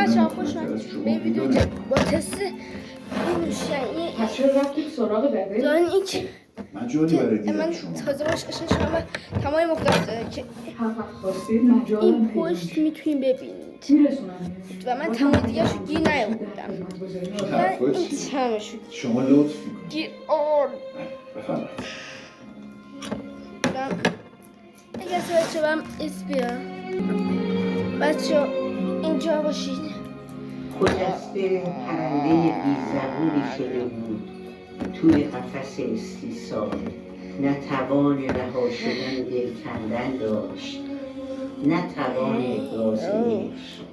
بچه ها خوش اومدید به ویدیو با تست نوشیدنی پس چرا رفتید سراغ بقیه؟ دانیک مجالی برای دیدن من شما تازه باش آشنا شدم و تمام مختلف داره که حق خواستید مجال این پشت میتونیم ببینید میرسونم و من تمام دیگه شو گیر نیاوردم و این تمام شد شما لطف میکنید گیر آورد بفرمایید اگر سوال شدم اسپیا بچه اینجا باشید خجسته پرنده بی‌زبونی شده بود توی قفس استیصال. نه توان رها شدن و دل کندن داشت، نه توان ابراز عشق.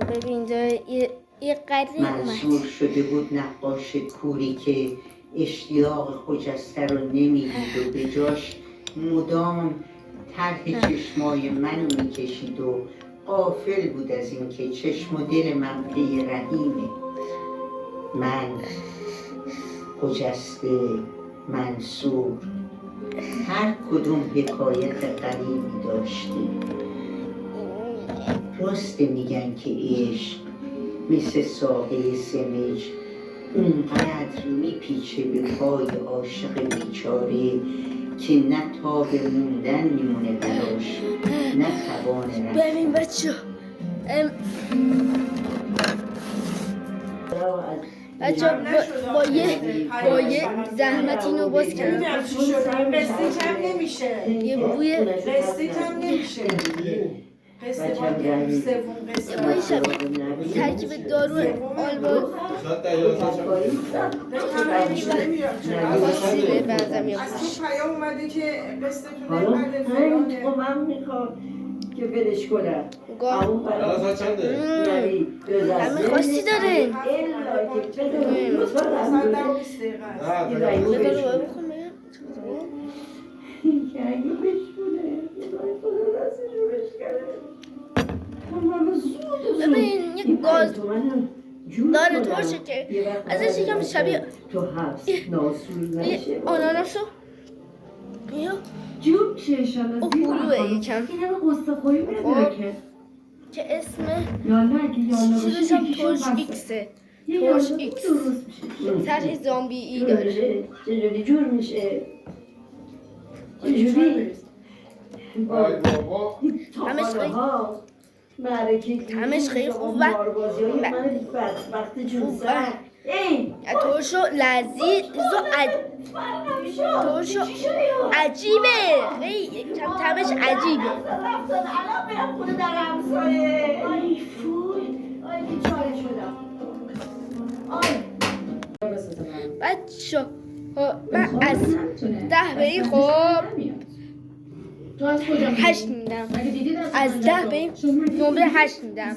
ببین اینجا یه قدری منصور اومد شده بود نقاش کوری که اشتیاق خجسته رو نمیدید و به جاش مدام طرح چشمای منو میکشید و غافل بود از اینکه چشم و دل من پی رحیمه. من خجسته، منصور، هر کدوم حکایت غریبی داشتیم. راسته میگن که عشق مثل ساقه سمج اونقدر میپیچه به پای عاشق بیچاره که نه تاب موندن میمونه براش، نه توان رفتن. ببین بچه با یه زحمت اینو باز کردم قصه کم نمیشه یه بوی قصه کم نمیشه قصه باید سوم قصه بوی شبیه ترکیب دارو آلبال خاصی به بنظر میاد از این پیام اومده که قصه تو حالا نقدر پنج فلانه تومن میخواد که برش کنم. گاه اون برای یعنی همه خاصی داره الا که بذار لطفا مثلا هم 20 دقیقه است این رایمو بذار بشونه. رو بخون بگم که اگه بشونه خدا دستش رو بشکنه. ببین یک گاز داره ترشه که ازش یکم شبیه تو حبس ناسور نشه. آناناسو یا جوب چشم او هلوه یکم این همه قصه خوری نداره که اسم یالا اگه یالا باشه چیزش هم یکیشون ترش بسه. ایکسه یه ترش یالا ایکس درست میشه طرح زامبی ای جور داره میشه چجوری جور میشه چجوری همش خیلی ها معرکه همش خیلی خوب و ماربازی های من وقت جون سر ای ترش و لذیذ و ترش و عجیبه خیلی یکم طعمش عجیبه الان میرم خونه در همسایه آی فوی آی بیچاره شدم آی بچه من از 10 به این خب تو از کجا 8 میدم مگه دیدی دست از 10 به این نمره 8 میدم